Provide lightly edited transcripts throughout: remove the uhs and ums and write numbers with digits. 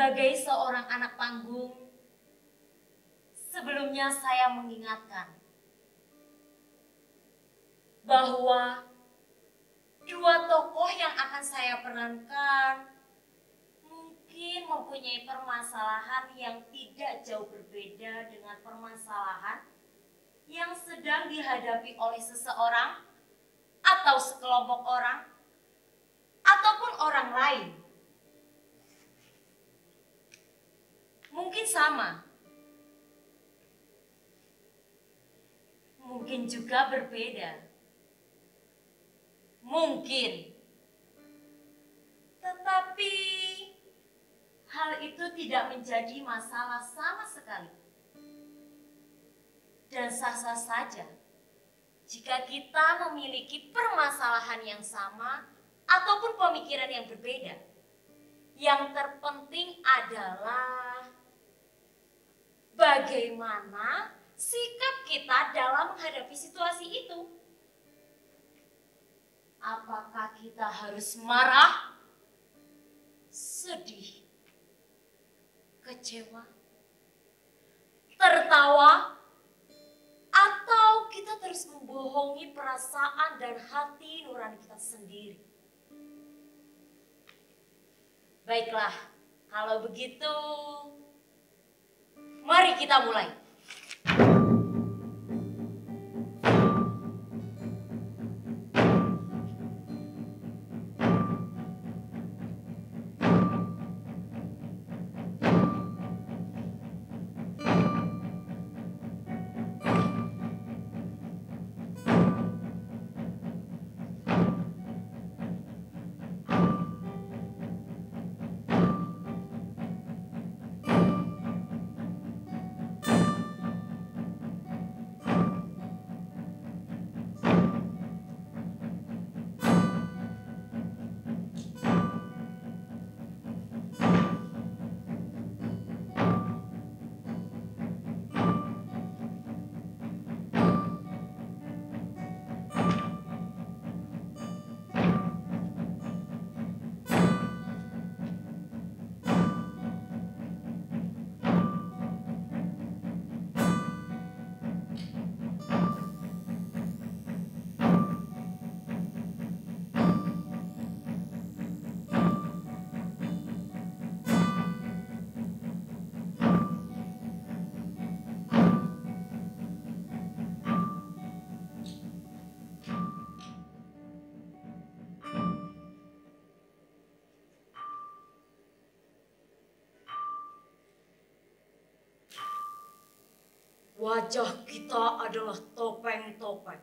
Sebagai seorang anak panggung, sebelumnya saya mengingatkan bahwa dua tokoh yang akan saya perankan mungkin mempunyai permasalahan yang tidak jauh berbeda dengan permasalahan yang sedang dihadapi oleh seseorang atau sekelompok orang ataupun orang lain. Mungkin sama, mungkin juga berbeda, mungkin, tetapi hal itu tidak menjadi masalah sama sekali. Dan sah-sah saja jika kita memiliki permasalahan yang sama ataupun pemikiran yang berbeda. Yang terpenting adalah bagaimana sikap kita dalam menghadapi situasi itu. Apakah kita harus marah, sedih, kecewa, tertawa, atau kita terus membohongi perasaan dan hati nurani kita sendiri? Baiklah, kalau begitu, mari kita mulai. Wajah kita adalah topeng-topeng.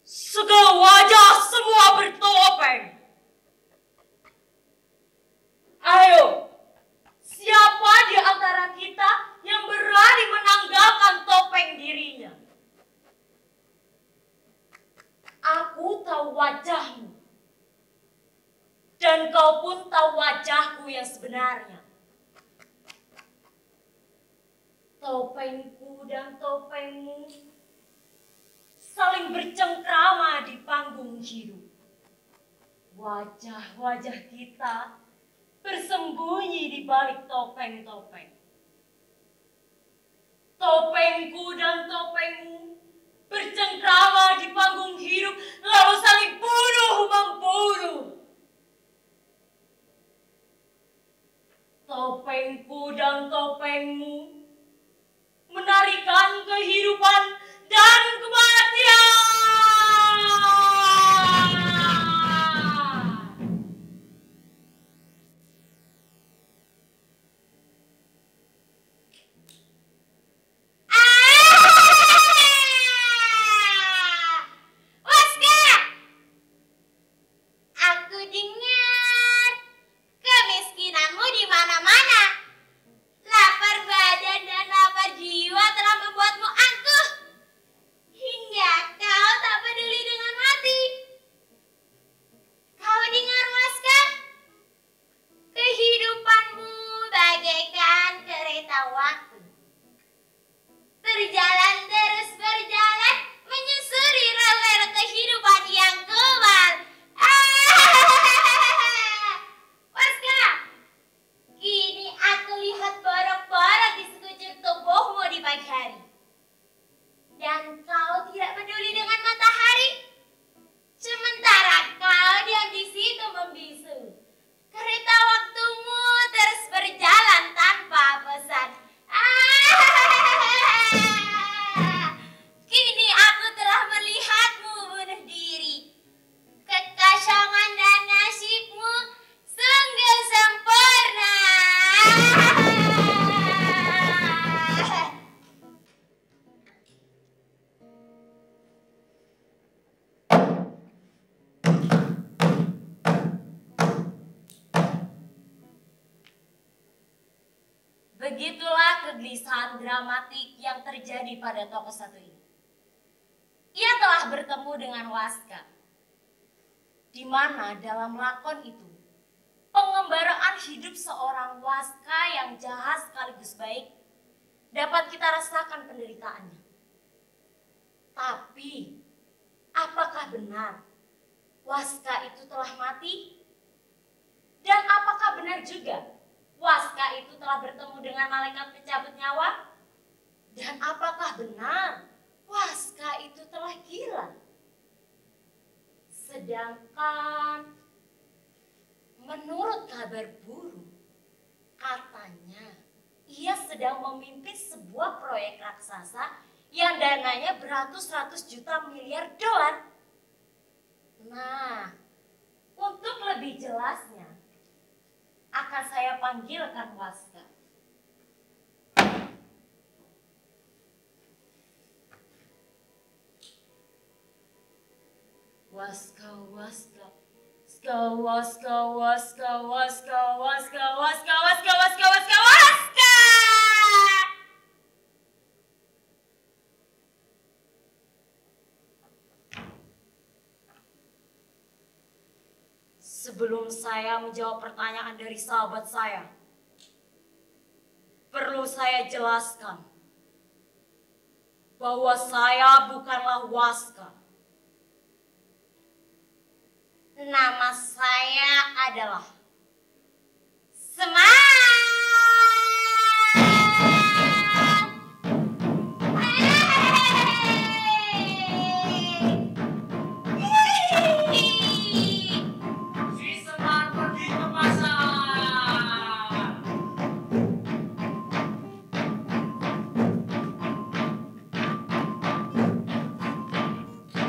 Segala wajah semua bertopeng. Ayo, siapa di antara kita yang berani menanggalkan topeng dirinya? Aku tahu wajahmu. Dan kau pun tahu wajahku yang sebenarnya. Topengku dan topengmu saling bercengkrama di panggung hidup. Wajah-wajah kita bersembunyi di balik topeng-topeng. Topengku dan topengmu bercengkrama di panggung hidup, lalu saling bunuh-membunuh. Topengku dan topengmu menarikan kehidupan dan kematian. Aku dengar kemiskinanmu di mana-mana. Lapar badan dan lapar jiwa telah membuatmu angkuh. Hingga kau tak peduli dengan mati. Kau dengar, Waska? Kehidupanmu bagaikan kereta waktu. Berjalan terus berjalan, menyusuri rel-rel kehidupan yang kebal. Waska, Begitulah kegelisahan dramatik yang terjadi pada tokoh satu ini. Ia telah bertemu dengan Waska, di mana dalam lakon itu pengembaraan hidup seorang Waska yang jahat sekaligus baik dapat kita rasakan penderitaannya. Tapi, apakah benar Waska itu telah mati? Dan apakah benar juga Waska itu telah bertemu dengan malaikat pencabut nyawa? Dan apakah benar Waska itu telah gila? Sedangkan menurut kabar burung, katanya ia sedang memimpin sebuah proyek raksasa yang dananya beratus-ratus juta miliar dolar. Nah, untuk lebih jelasnya, akan saya panggilkan Waska. Waska, Waska. Waska, Waska, Waska, Waska, Waska, Waska, Waska, Waska, Waska, Waska. Sebelum saya menjawab pertanyaan dari sahabat saya, perlu saya jelaskan bahwa saya bukanlah Waska. Nama saya adalah Semar. Si Semar pergi ke pasar.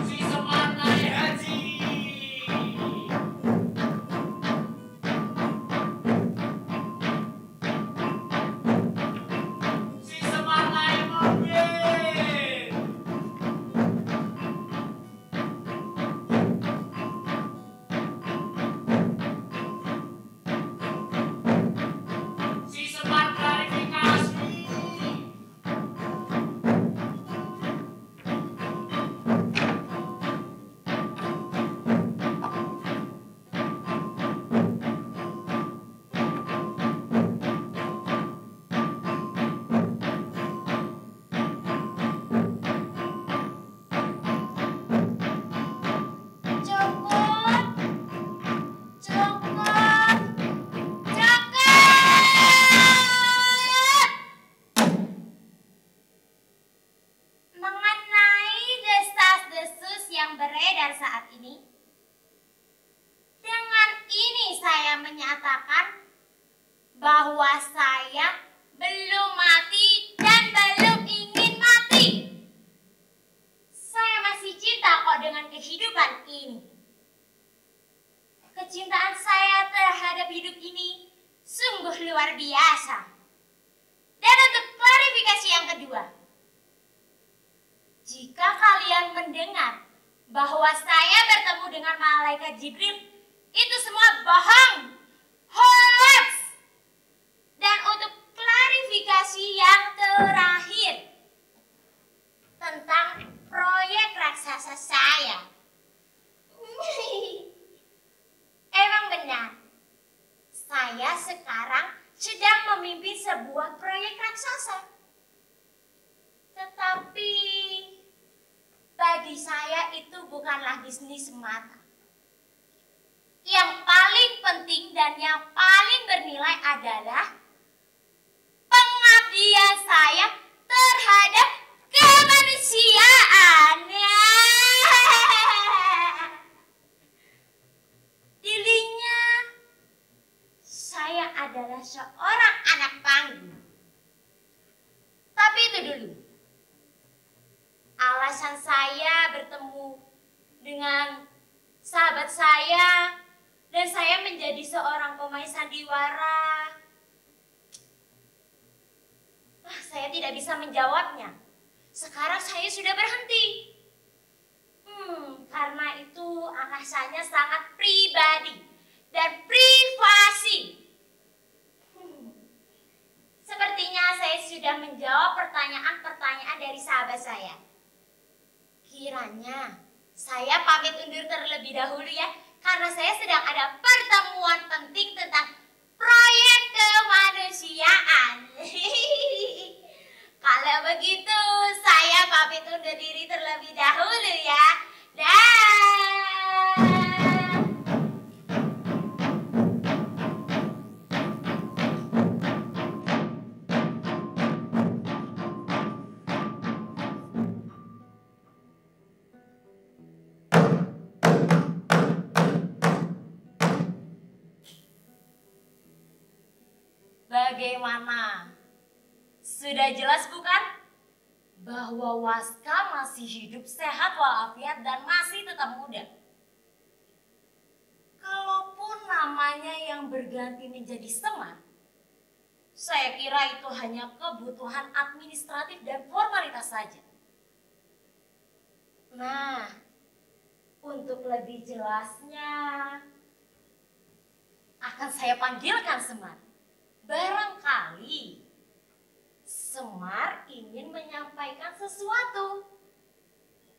Si Semar naik haji. Si Semar naik mobil. Si Semar klarifikasi. Cukup, cukup, cukup. Mengenai desas-desus yang beredar saat ini, dengan ini saya menyatakan bahwa saya belum mati dan belum ingin mati. Saya masih cinta kok dengan kehidupan ini. Kecintaan saya terhadap hidup ini sungguh luar biasa. Dan untuk klarifikasi yang kedua, jika kalian mendengar bahwa saya bertemu dengan malaikat Jibril, itu semua bohong, hoax. Dan untuk klarifikasi yang terakhir tentang proyek raksasa saya, emang benar, saya sekarang sedang memimpin sebuah proyek raksasa. Tetapi bagi saya itu bukanlah bisnis semata. Yang paling penting dan yang paling bernilai adalah pengabdian saya terhadap kemanusiaan. Dirinya, saya adalah seorang anak panggung. Tapi itu dulu. Alasan saya bertemu dengan sahabat saya dan saya menjadi seorang pemain sandiwara tidak bisa menjawabnya. Sekarang saya sudah berhenti. Karena itu alasannya sangat pribadi dan privasi. Sepertinya saya sudah menjawab pertanyaan-pertanyaan dari sahabat saya. Kiranya saya pamit undur terlebih dahulu ya, karena saya sedang ada pertemuan penting tentang proyek kemanusiaan. Kalau begitu, saya pamit undur diri terlebih dahulu ya. Dah. Bagaimana? Sudah jelas bukan? Bahwa Waska masih hidup sehat walafiat dan masih tetap muda. Kalaupun namanya yang berganti menjadi Semar, saya kira itu hanya kebutuhan administratif dan formalitas saja. Nah, untuk lebih jelasnya, akan saya panggilkan Semar. Barangkali Semar ingin menyampaikan sesuatu.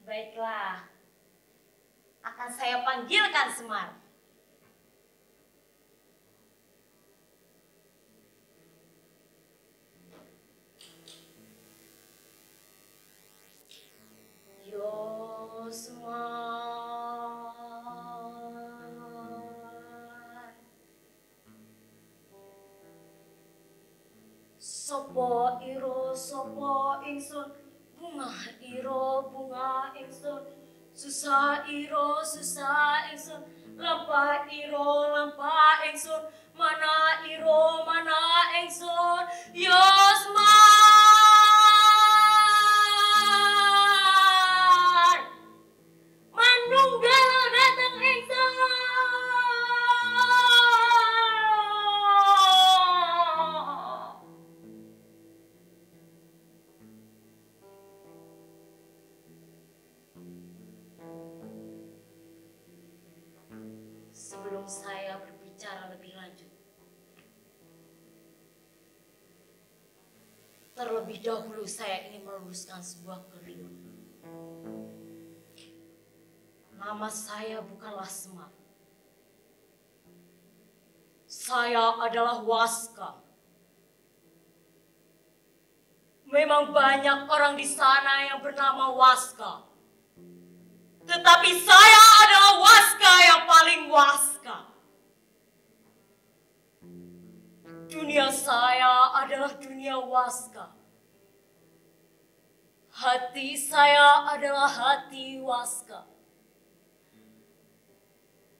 Baiklah, akan saya panggilkan Semar. Yo Semar. Sopo iro sopo ingsun, bunga iro bunga ingsun, susah iro susah ingsun, lampa iro lampa ingsun, mana iro mana ingsun, Yosmar manunggal datang ingsun. Sebelum saya berbicara lebih lanjut, terlebih dahulu saya ingin meluruskan sebuah keliru. Nama saya bukanlah Semar. Saya adalah Waska. Memang banyak orang di sana yang bernama Waska. Tetapi saya adalah Waska yang paling Waska. Dunia saya adalah dunia Waska. Hati saya adalah hati Waska.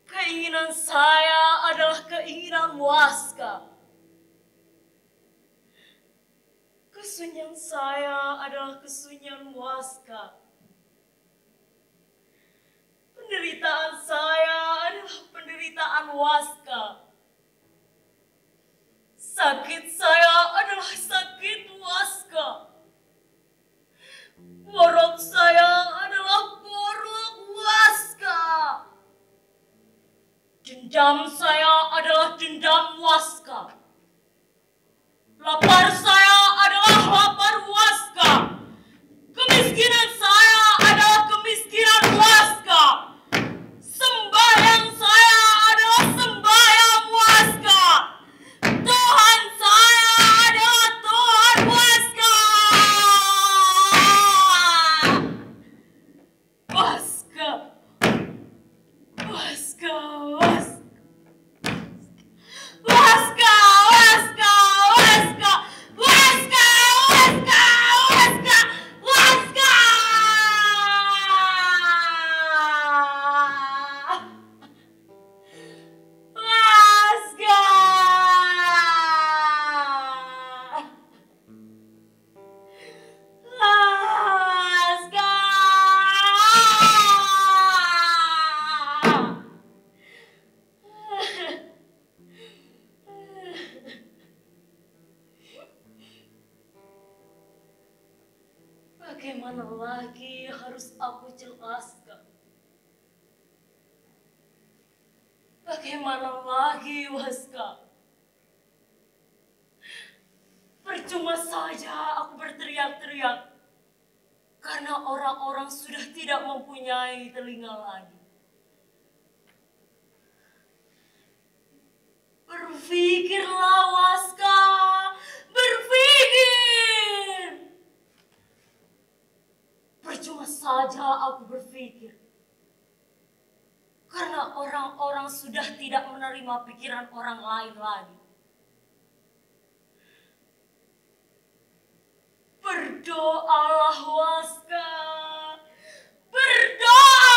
Keinginan saya adalah keinginan Waska. Kesunyian saya adalah kesunyian Waska. Penderitaan saya adalah penderitaan Waska. Sakit saya adalah sakit Waska. Borok saya adalah borok Waska. Dendam saya adalah dendam Waska. Lapar saya adalah lapar Waska. Kemiskinan saya adalah kemiskinan Waska. Sembahyang saya adalah sembahyang Waska. Tuhan saya Bagaimana lagi harus aku jelaskan? Bagaimana lagi, Waska? Percuma saja aku berteriak-teriak karena orang-orang sudah tidak mempunyai telinga lagi. Berpikirlah, Waska, berpikir. Percuma saja aku berpikir karena orang-orang sudah tidak menerima pikiran orang lain lagi. Berdoalah, Waska, berdoa.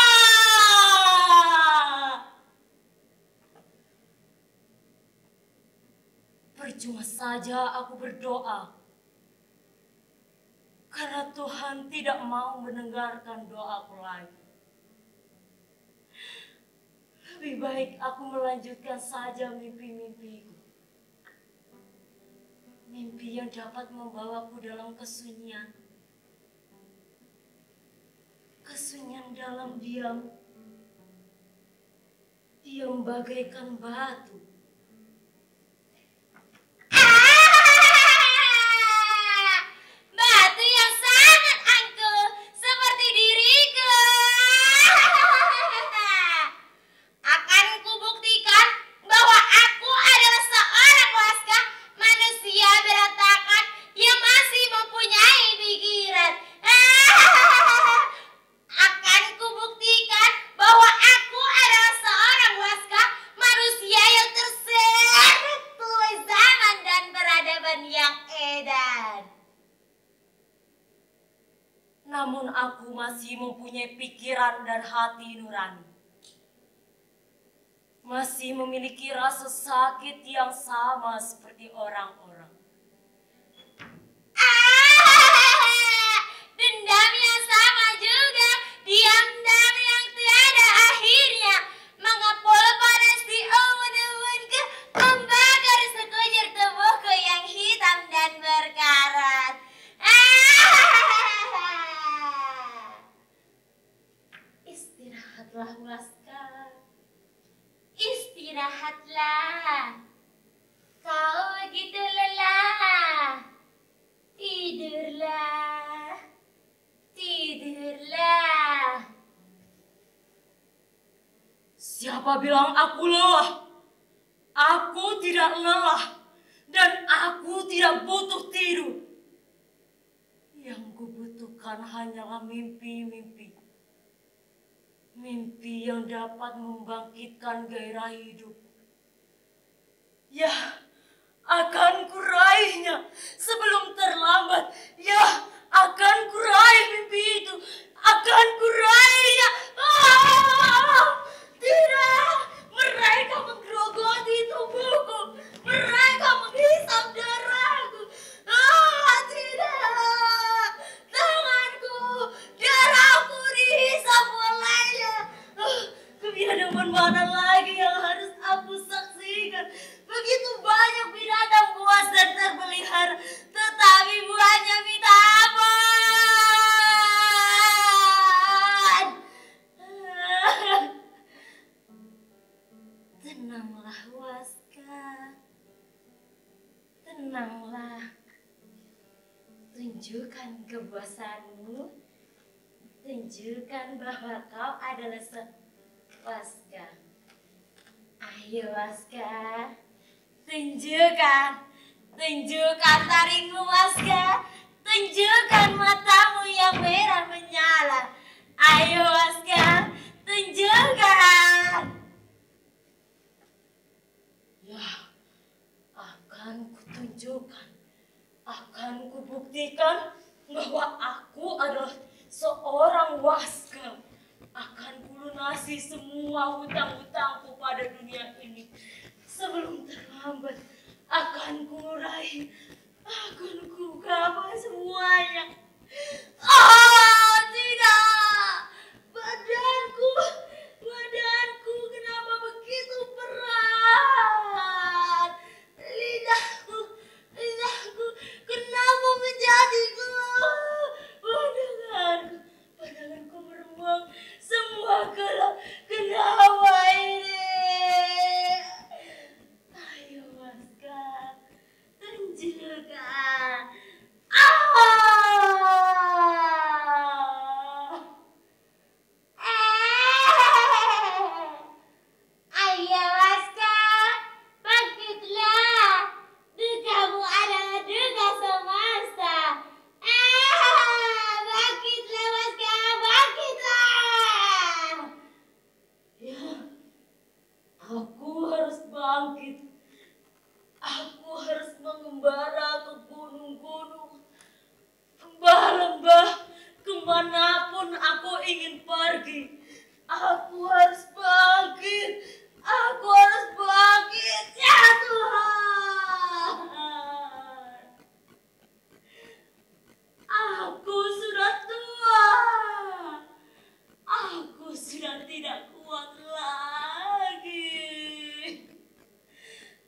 Percuma saja aku berdoa karena Tuhan tidak mau mendengarkan doaku lagi. Lebih baik aku melanjutkan saja mimpi-mimpiku. Mimpi yang dapat membawaku dalam kesunyian. Kesunyian dalam diam. Diam bagaikan batu. Batu yang sangat angkuh seperti diriku. Akan kubuktikan bahwa aku adalah seorang Waska, manusia berantakan yang masih mempunyai pikiran. Akan kubuktikan bahwa aku adalah seorang Waska, manusia yang terseret oleh zaman dan peradaban yang edan. Namun aku masih mempunyai pikiran dan hati nurani. Masih memiliki rasa sakit yang sama seperti orang-orang. Dendam yang sama juga, dendam yang tiada akhirnya, mengepul panas di awan-awanku, membakar sekujur tubuhku yang hitam dan berkarat. Istirahatlah, Waska. Istirahatlah, kau begitu lelah. Tidurlah, tidurlah. Siapa bilang aku lelah? Aku tidak lelah dan aku tidak butuh tidur. Yang kubutuhkan hanyalah mimpi-mimpi. Mimpi yang dapat membangkitkan gairah hidup. Ya, akan kuraihnya sebelum terlambat. Ya, akan kuraih mimpi itu. Akan kuraihnya. Tidak, mereka menggerogoti tubuhku. Mereka menghisap darahku. Tidak, tanganku, darahku dihisap olehnya. Kebiadaban mana lagi yang harus aku saksikan? Begitu banyak binatang buas dan terpelihara, tetapi buahnya minta ampun. Tenanglah, Waska. Tenanglah. Tunjukkan kepuasanmu. Tunjukkan bahwa kau adalah Waska. Ayo, Waska. Tunjukkan. Tunjukkan taringmu, Waska. Tunjukkan matamu yang merah menyala. Ayo, Waska. Tunjukkan. Ya, akan kutunjukkan. Akan kubuktikan bahwa aku adalah seorang Waska. Akan kulunasi semua hutang-hutangku pada dunia ini. Sebelum terlambat, akan kurai, akan kugapai semuanya. Tidak! Badanku, kenapa begitu berat? Lidahku, kenapa menjadi gelap? Badanku. surga. Ayo Waska, bangkitlah. Dukamu adalah duka semesta. Bangkitlah Waska, bangkitlah. Ya, aku harus bangkit. Aku harus mengembara ke gunung-gunung, lembah-lembah, kemanapun aku ingin pergi. Aku harus bangkit. Aku harus bangkit. Ya Tuhan. Aku sudah tua. Aku sudah tidak kuat lagi.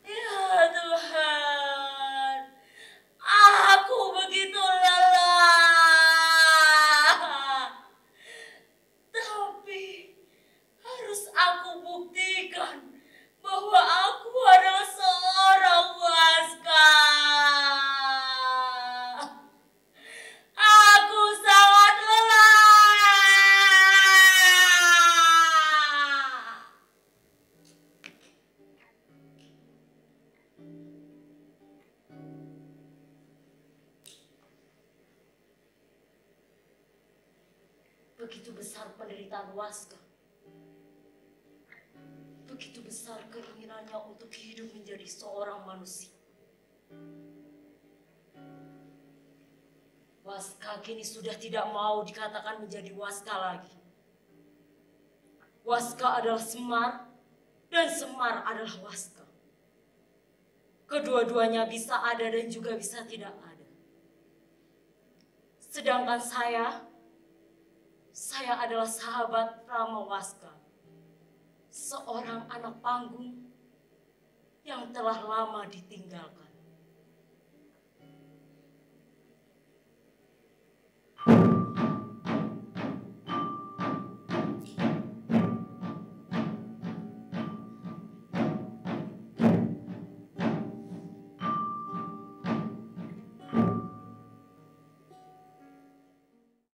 Ya Tuhan, aku begitu lelah. Tapi harus aku buktikan bahwa aku adalah seorang Waska. Aku sangat lelah. Begitu besar penderitaan Waska. Begitu besar keinginannya untuk hidup menjadi seorang manusia. Waska kini sudah tidak mau dikatakan menjadi Waska lagi. Waska adalah Semar dan Semar adalah Waska. Kedua-duanya bisa ada dan juga bisa tidak ada. Sedangkan saya adalah sahabat Rama Waska. Seorang anak panggung yang telah lama ditinggalkan.